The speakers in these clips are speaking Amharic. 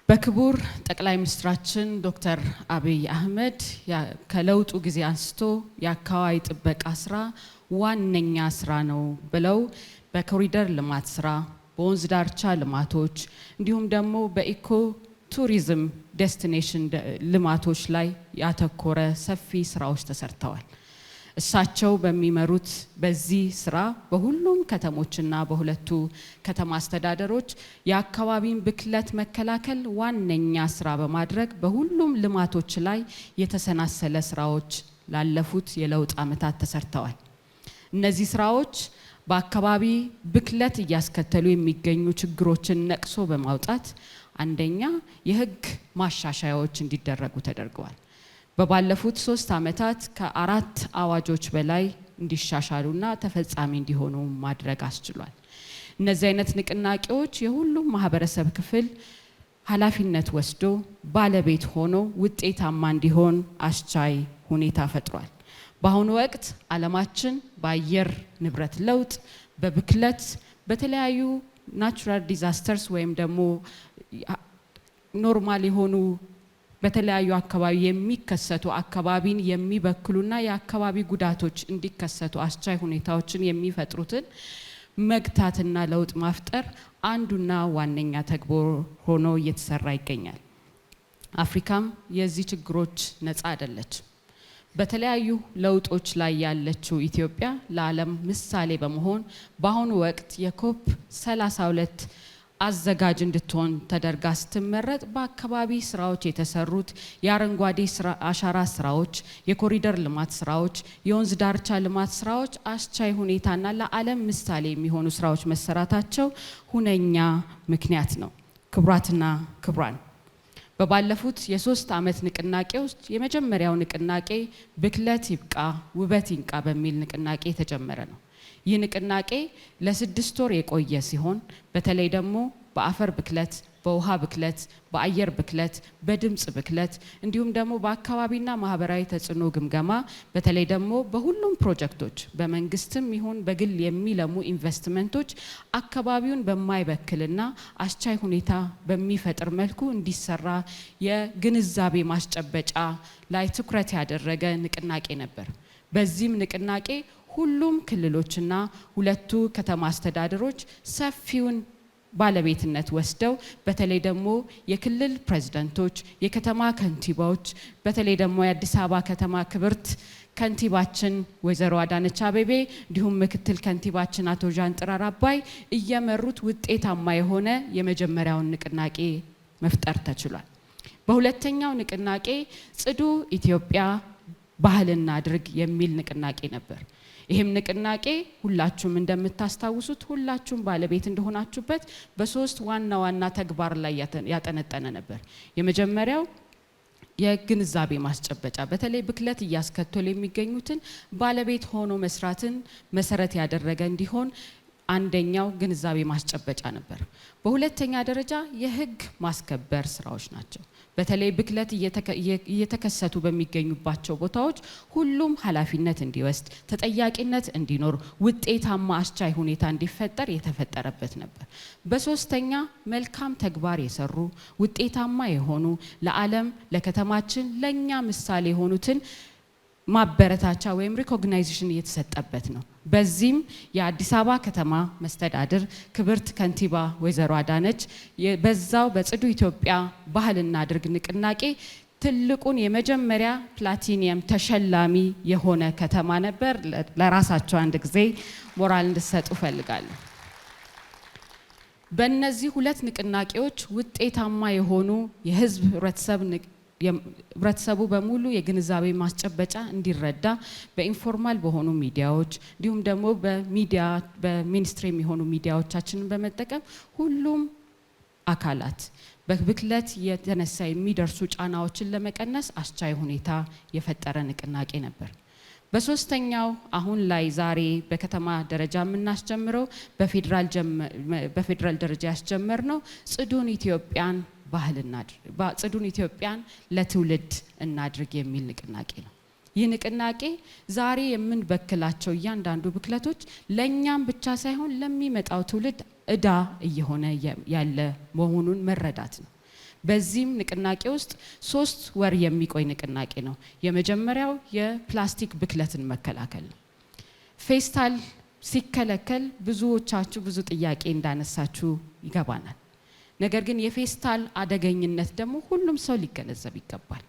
በክቡር ጠቅላይ ሚኒስትራችን ዶክተር አብይ አህመድ ከለውጡ ጊዜ አንስቶ የአካባቢ ጥበቃ ስራ ዋነኛ ስራ ነው ብለው በኮሪደር ልማት ስራ፣ በወንዝ ዳርቻ ልማቶች እንዲሁም ደግሞ በኢኮ ቱሪዝም ዴስቲኔሽን ልማቶች ላይ ያተኮረ ሰፊ ስራዎች ተሰርተዋል። እሳቸው በሚመሩት በዚህ ስራ በሁሉም ከተሞችና በሁለቱ ከተማ አስተዳደሮች የአካባቢን ብክለት መከላከል ዋነኛ ስራ በማድረግ በሁሉም ልማቶች ላይ የተሰናሰለ ስራዎች ላለፉት የለውጥ ዓመታት ተሰርተዋል። እነዚህ ስራዎች በአካባቢ ብክለት እያስከተሉ የሚገኙ ችግሮችን ነቅሶ በማውጣት አንደኛ የህግ ማሻሻያዎች እንዲደረጉ ተደርገዋል። በባለፉት 3 ዓመታት ከ4 አዋጆች በላይ እንዲሻሻሉና ተፈጻሚ እንዲሆኑ ማድረግ አስችሏል። እነዚህ አይነት ንቅናቄዎች የሁሉም ማህበረሰብ ክፍል ኃላፊነት ወስዶ ባለቤት ሆኖ ውጤታማ እንዲሆን አስቻይ ሁኔታ ፈጥሯል። በአሁኑ ወቅት ዓለማችን በአየር ንብረት ለውጥ፣ በብክለት፣ በተለያዩ ናቹራል ዲዛስተርስ ወይም ደግሞ ኖርማል የሆኑ በተለያዩ አካባቢ የሚከሰቱ አካባቢን የሚበክሉና የአካባቢ ጉዳቶች እንዲከሰቱ አስቻይ ሁኔታዎችን የሚፈጥሩትን መግታትና ለውጥ ማፍጠር አንዱና ዋነኛ ተግባር ሆኖ እየተሰራ ይገኛል። አፍሪካም የዚህ ችግሮች ነፃ አይደለችም። በተለያዩ ለውጦች ላይ ያለችው ኢትዮጵያ ለዓለም ምሳሌ በመሆን በአሁኑ ወቅት የኮፕ 32 አዘጋጅ እንድትሆን ተደርጋ ስትመረጥ በአካባቢ ስራዎች የተሰሩት የአረንጓዴ አሻራ ስራዎች፣ የኮሪደር ልማት ስራዎች፣ የወንዝ ዳርቻ ልማት ስራዎች አስቻይ ሁኔታና ለዓለም ምሳሌ የሚሆኑ ስራዎች መሰራታቸው ሁነኛ ምክንያት ነው። ክቡራትና ክቡራን፣ በባለፉት የ3 ዓመት ንቅናቄ ውስጥ የመጀመሪያው ንቅናቄ ብክለት ይብቃ ውበት ይንቃ በሚል ንቅናቄ የተጀመረ ነው። ይህ ንቅናቄ ለ6 ወር የቆየ ሲሆን በተለይ ደግሞ በአፈር ብክለት፣ በውሃ ብክለት፣ በአየር ብክለት፣ በድምጽ ብክለት እንዲሁም ደግሞ በአካባቢና ማህበራዊ ተጽዕኖ ግምገማ በተለይ ደግሞ በሁሉም ፕሮጀክቶች በመንግስትም ይሁን በግል የሚለሙ ኢንቨስትመንቶች አካባቢውን በማይበክልና አስቻይ ሁኔታ በሚፈጥር መልኩ እንዲሰራ የግንዛቤ ማስጨበጫ ላይ ትኩረት ያደረገ ንቅናቄ ነበር። በዚህም ንቅናቄ ሁሉም ክልሎችና ሁለቱ ከተማ አስተዳደሮች ሰፊውን ባለቤትነት ወስደው በተለይ ደግሞ የክልል ፕሬዝዳንቶች፣ የከተማ ከንቲባዎች በተለይ ደግሞ የአዲስ አበባ ከተማ ክብርት ከንቲባችን ወይዘሮ አዳነች አቤቤ እንዲሁም ምክትል ከንቲባችን አቶ ዣንጥራር አባይ እየመሩት ውጤታማ የሆነ የመጀመሪያውን ንቅናቄ መፍጠር ተችሏል። በሁለተኛው ንቅናቄ ጽዱ ኢትዮጵያ ባህልና ድርግ የሚል ንቅናቄ ነበር። ይህም ንቅናቄ ሁላችሁም እንደምታስታውሱት ሁላችሁም ባለቤት እንደሆናችሁበት በ3 ዋና ተግባር ላይ ያጠነጠነ ነበር። የመጀመሪያው የግንዛቤ ማስጨበጫ በተለይ ብክለት እያስከተሉ የሚገኙትን ባለቤት ሆኖ መስራትን መሰረት ያደረገ እንዲሆን አንደኛው ግንዛቤ ማስጨበጫ ነበር። በሁለተኛ ደረጃ የህግ ማስከበር ስራዎች ናቸው። በተለይ ብክለት እየተከሰቱ በሚገኙባቸው ቦታዎች ሁሉም ኃላፊነት እንዲወስድ፣ ተጠያቂነት እንዲኖር፣ ውጤታማ አስቻይ ሁኔታ እንዲፈጠር የተፈጠረበት ነበር። በሶስተኛ መልካም ተግባር የሰሩ ውጤታማ የሆኑ ለዓለም ለከተማችን ለኛ ምሳሌ የሆኑትን ማበረታቻ ወይም ሪኮግናይዜሽን እየተሰጠበት ነው። በዚህም የአዲስ አበባ ከተማ መስተዳድር ክብርት ከንቲባ ወይዘሮ አዳነች በዛው በጽዱ ኢትዮጵያ ባህልና ድርግ ንቅናቄ ትልቁን የመጀመሪያ ፕላቲኒየም ተሸላሚ የሆነ ከተማ ነበር። ለራሳቸው አንድ ጊዜ ሞራል እንድትሰጡ ፈልጋለሁ። በእነዚህ 2 ንቅናቄዎች ውጤታማ የሆኑ የህዝብ ህብረተሰቡ በሙሉ የግንዛቤ ማስጨበጫ እንዲረዳ በኢንፎርማል በሆኑ ሚዲያዎች እንዲሁም ደግሞ በሚኒስትሪ የሚሆኑ ሚዲያዎቻችንን በመጠቀም ሁሉም አካላት በብክለት የተነሳ የሚደርሱ ጫናዎችን ለመቀነስ አስቻይ ሁኔታ የፈጠረ ንቅናቄ ነበር። በሶስተኛው አሁን ላይ ዛሬ በከተማ ደረጃ የምናስጀምረው በፌደራል ደረጃ ያስጀመርነው ጽዱን ኢትዮጵያን ባህልና ጽዱን ኢትዮጵያን ለትውልድ እናድርግ የሚል ንቅናቄ ነው። ይህ ንቅናቄ ዛሬ የምንበክላቸው እያንዳንዱ ብክለቶች ለኛም ብቻ ሳይሆን ለሚመጣው ትውልድ እዳ እየሆነ ያለ መሆኑን መረዳት ነው። በዚህም ንቅናቄ ውስጥ 3 ወር የሚቆይ ንቅናቄ ነው። የመጀመሪያው የፕላስቲክ ብክለትን መከላከል ነው። ፌስታል ሲከለከል ብዙዎቻችሁ ብዙ ጥያቄ እንዳነሳችሁ ይገባናል። ነገር ግን የፌስታል አደገኝነት ደግሞ ሁሉም ሰው ሊገነዘብ ይገባል።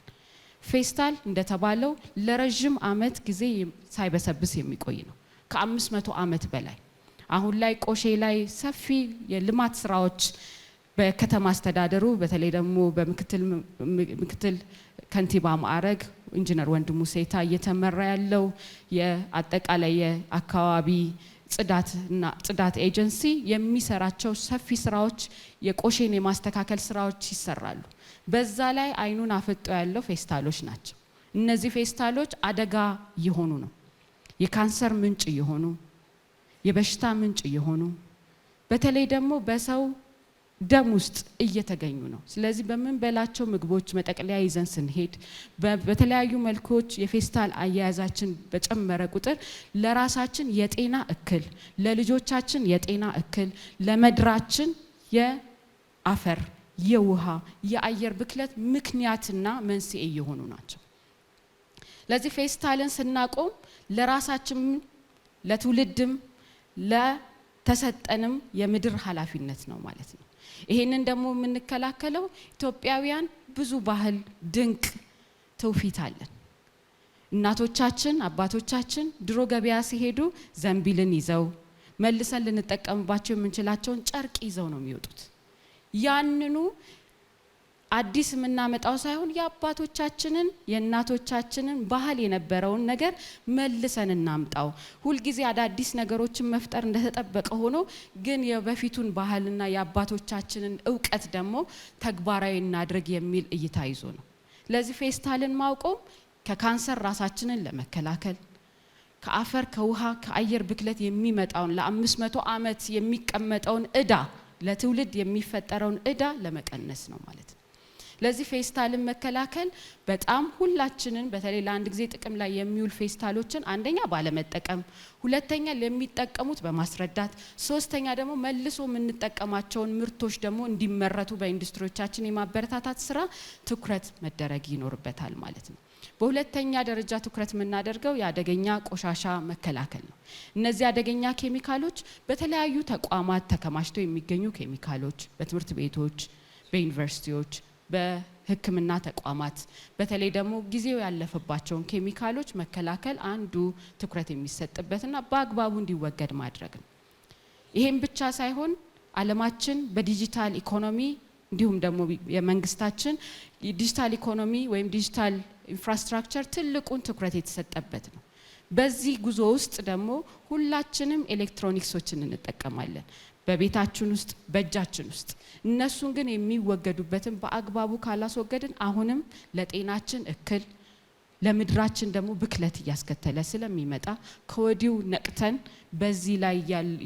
ፌስታል እንደተባለው ለረጅም ዓመት ጊዜ ሳይበሰብስ የሚቆይ ነው፣ ከ500 ዓመት በላይ። አሁን ላይ ቆሼ ላይ ሰፊ የልማት ስራዎች በከተማ አስተዳደሩ በተለይ ደግሞ በምክትል ከንቲባ ማዕረግ ኢንጂነር ወንድሙ ሴታ እየተመራ ያለው የአጠቃላይ የአካባቢ ጽዳት ኤጀንሲ የሚሰራቸው ሰፊ ስራዎች የቆሼን የማስተካከል ስራዎች ይሰራሉ። በዛ ላይ አይኑን አፍጦ ያለው ፌስታሎች ናቸው። እነዚህ ፌስታሎች አደጋ እየሆኑ ነው። የካንሰር ምንጭ እየሆኑ፣ የበሽታ ምንጭ እየሆኑ፣ በተለይ ደግሞ በሰው ደም ውስጥ እየተገኙ ነው። ስለዚህ በምንበላቸው ምግቦች መጠቅለያ ይዘን ስንሄድ በተለያዩ መልኮች የፌስታል አያያዛችን በጨመረ ቁጥር ለራሳችን የጤና እክል፣ ለልጆቻችን የጤና እክል፣ ለመድራችን የአፈር፣ የውሃ፣ የአየር ብክለት ምክንያትና መንስኤ እየሆኑ ናቸው። ለዚህ ፌስታልን ስናቆም ለራሳችን ለትውልድም ለተሰጠንም የምድር ኃላፊነት ነው ማለት ነው። ይሄንን ደግሞ የምንከላከለው ኢትዮጵያውያን ብዙ ባህል ድንቅ ትውፊት አለን። እናቶቻችን አባቶቻችን ድሮ ገበያ ሲሄዱ ዘንቢልን ይዘው መልሰን ልንጠቀምባቸው የምንችላቸውን ጨርቅ ይዘው ነው የሚወጡት። ያንኑ አዲስ የምናመጣው ሳይሆን የአባቶቻችንን የእናቶቻችንን ባህል የነበረውን ነገር መልሰን እናምጣው። ሁል ጊዜ አዳዲስ ነገሮችን መፍጠር እንደተጠበቀ ሆኖ ግን የበፊቱን ባህልና የአባቶቻችንን ዕውቀት ደግሞ ተግባራዊ እናድርግ የሚል እይታ ይዞ ነው። ለዚህ ፌስታልን ማቆም ከካንሰር ራሳችንን ለመከላከል፣ ከአፈር፣ ከውሃ፣ ከአየር ብክለት የሚመጣውን ለ500 ዓመት የሚቀመጠውን ዕዳ ለትውልድ የሚፈጠረውን ዕዳ ለመቀነስ ነው ማለት ነው። ለዚህ ፌስታልን መከላከል በጣም ሁላችንን በተለይ ለአንድ ጊዜ ጥቅም ላይ የሚውል ፌስታሎችን አንደኛ ባለመጠቀም፣ ሁለተኛ ለሚጠቀሙት በማስረዳት፣ ሶስተኛ ደግሞ መልሶ የምንጠቀማቸውን ምርቶች ደግሞ እንዲመረቱ በኢንዱስትሪዎቻችን የማበረታታት ስራ ትኩረት መደረግ ይኖርበታል ማለት ነው። በሁለተኛ ደረጃ ትኩረት የምናደርገው የአደገኛ ቆሻሻ መከላከል ነው። እነዚህ አደገኛ ኬሚካሎች በተለያዩ ተቋማት ተከማችተው የሚገኙ ኬሚካሎች በትምህርት ቤቶች፣ በዩኒቨርሲቲዎች፣ በሕክምና ተቋማት በተለይ ደግሞ ጊዜው ያለፈባቸውን ኬሚካሎች መከላከል አንዱ ትኩረት የሚሰጥበትና በአግባቡ እንዲወገድ ማድረግ ነው። ይሄም ብቻ ሳይሆን ዓለማችን በዲጂታል ኢኮኖሚ እንዲሁም ደግሞ የመንግስታችን ዲጂታል ኢኮኖሚ ወይም ዲጂታል ኢንፍራስትራክቸር ትልቁን ትኩረት የተሰጠበት ነው። በዚህ ጉዞ ውስጥ ደግሞ ሁላችንም ኤሌክትሮኒክሶችን እንጠቀማለን በቤታችን ውስጥ በእጃችን ውስጥ። እነሱን ግን የሚወገዱበትን በአግባቡ ካላስወገድን አሁንም ለጤናችን እክል ለምድራችን ደግሞ ብክለት እያስከተለ ስለሚመጣ ከወዲሁ ነቅተን በዚህ ላይ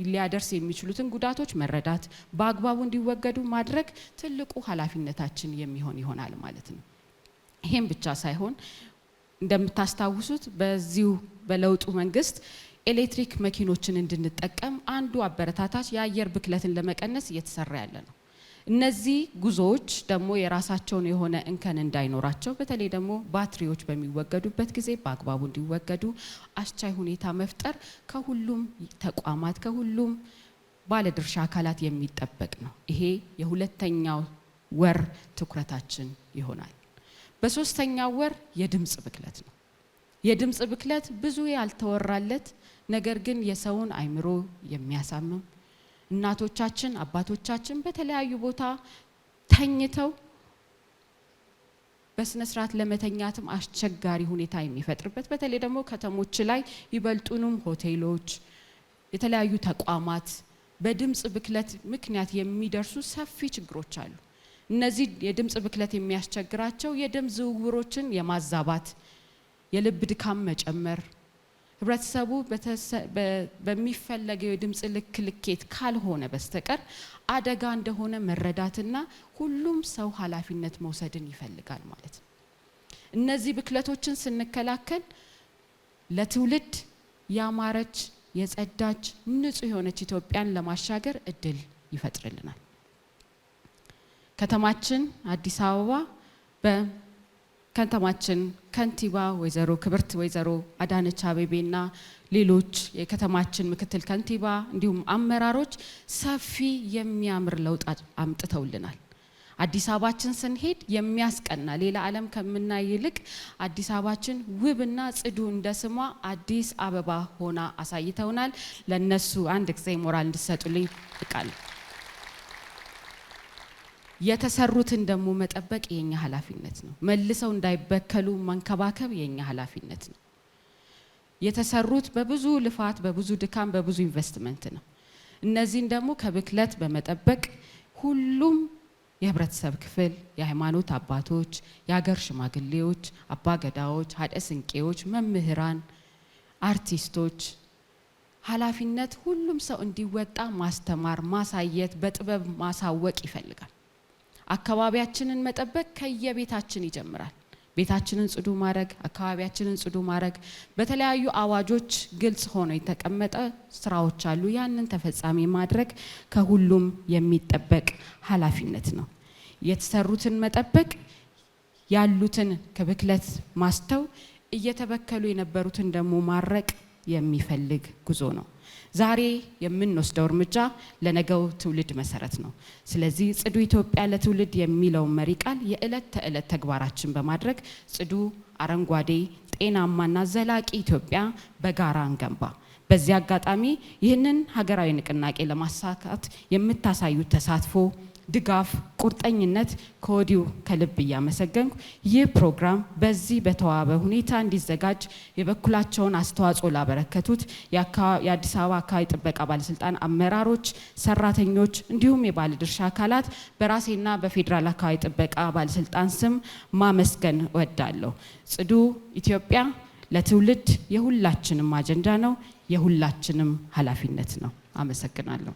ሊያደርስ የሚችሉትን ጉዳቶች መረዳት በአግባቡ እንዲወገዱ ማድረግ ትልቁ ኃላፊነታችን የሚሆን ይሆናል ማለት ነው። ይሄም ብቻ ሳይሆን እንደምታስታውሱት በዚሁ በለውጡ መንግስት ኤሌክትሪክ መኪኖችን እንድንጠቀም አንዱ አበረታታች የአየር ብክለትን ለመቀነስ እየተሰራ ያለ ነው። እነዚህ ጉዞዎች ደግሞ የራሳቸውን የሆነ እንከን እንዳይኖራቸው በተለይ ደግሞ ባትሪዎች በሚወገዱበት ጊዜ በአግባቡ እንዲወገዱ አስቻይ ሁኔታ መፍጠር ከሁሉም ተቋማት ከሁሉም ባለድርሻ አካላት የሚጠበቅ ነው። ይሄ የሁለተኛው ወር ትኩረታችን ይሆናል። በሶስተኛው ወር የድምጽ ብክለት ነው። የድምጽ ብክለት ብዙ ያልተወራለት ነገር ግን የሰውን አይምሮ የሚያሳምም እናቶቻችን አባቶቻችን በተለያዩ ቦታ ተኝተው በስነ ስርዓት ለመተኛትም አስቸጋሪ ሁኔታ የሚፈጥርበት በተለይ ደግሞ ከተሞች ላይ ይበልጡንም ሆቴሎች የተለያዩ ተቋማት በድምጽ ብክለት ምክንያት የሚደርሱ ሰፊ ችግሮች አሉ። እነዚህ የድምጽ ብክለት የሚያስቸግራቸው የደም ዝውውሮችን የማዛባት የልብ ድካም መጨመር ህብረተሰቡ በሚፈለገው የድምጽ ልኬት ካልሆነ በስተቀር አደጋ እንደሆነ መረዳትና ሁሉም ሰው ኃላፊነት መውሰድን ይፈልጋል ማለት ነው። እነዚህ ብክለቶችን ስንከላከል ለትውልድ ያማረች የጸዳች ንጹህ የሆነች ኢትዮጵያን ለማሻገር እድል ይፈጥርልናል። ከተማችን አዲስ አበባ በከተማችን ከንቲባ ወይዘሮ ክብርት ወይዘሮ አዳነች አቤቤና ሌሎች የከተማችን ምክትል ከንቲባ እንዲሁም አመራሮች ሰፊ የሚያምር ለውጥ አምጥተውልናል። አዲስ አበባችን ስንሄድ የሚያስቀና ሌላ ዓለም ከምናይ ይልቅ አዲስ አበባችን ውብና ጽዱ እንደ ስሟ አዲስ አበባ ሆና አሳይተውናል። ለነሱ አንድ ጊዜ ሞራል እንድሰጡልኝ እቃለሁ። የተሰሩትን ደግሞ መጠበቅ የኛ ኃላፊነት ነው። መልሰው እንዳይበከሉ መንከባከብ የኛ ኃላፊነት ነው። የተሰሩት በብዙ ልፋት፣ በብዙ ድካም፣ በብዙ ኢንቨስትመንት ነው። እነዚህን ደግሞ ከብክለት በመጠበቅ ሁሉም የህብረተሰብ ክፍል፣ የሃይማኖት አባቶች፣ የሀገር ሽማግሌዎች፣ አባገዳዎች፣ ሀደ ስንቄዎች፣ መምህራን፣ አርቲስቶች ኃላፊነት ሁሉም ሰው እንዲወጣ ማስተማር፣ ማሳየት፣ በጥበብ ማሳወቅ ይፈልጋል። አካባቢያችንን መጠበቅ ከየቤታችን ይጀምራል። ቤታችንን ጽዱ ማድረግ፣ አካባቢያችንን ጽዱ ማድረግ በተለያዩ አዋጆች ግልጽ ሆኖ የተቀመጠ ስራዎች አሉ። ያንን ተፈጻሚ ማድረግ ከሁሉም የሚጠበቅ ኃላፊነት ነው። የተሰሩትን መጠበቅ፣ ያሉትን ከብክለት ማስተው፣ እየተበከሉ የነበሩትን ደግሞ ማረቅ የሚፈልግ ጉዞ ነው። ዛሬ የምንወስደው እርምጃ ለነገው ትውልድ መሰረት ነው። ስለዚህ ጽዱ ኢትዮጵያ ለትውልድ የሚለው መሪ ቃል የዕለት ተዕለት ተግባራችን በማድረግ ጽዱ፣ አረንጓዴ፣ ጤናማና ዘላቂ ኢትዮጵያ በጋራ እንገንባ። በዚህ አጋጣሚ ይህንን ሀገራዊ ንቅናቄ ለማሳካት የምታሳዩት ተሳትፎ፣ ድጋፍ፣ ቁርጠኝነት ከወዲሁ ከልብ እያመሰገንኩ ይህ ፕሮግራም በዚህ በተዋበ ሁኔታ እንዲዘጋጅ የበኩላቸውን አስተዋጽኦ ላበረከቱት የአዲስ አበባ አካባቢ ጥበቃ ባለስልጣን አመራሮች፣ ሰራተኞች እንዲሁም የባለድርሻ አካላት በራሴና በፌዴራል አካባቢ ጥበቃ ባለስልጣን ስም ማመስገን እወዳለሁ። ጽዱ ኢትዮጵያ ለትውልድ የሁላችንም አጀንዳ ነው፣ የሁላችንም ኃላፊነት ነው። አመሰግናለሁ።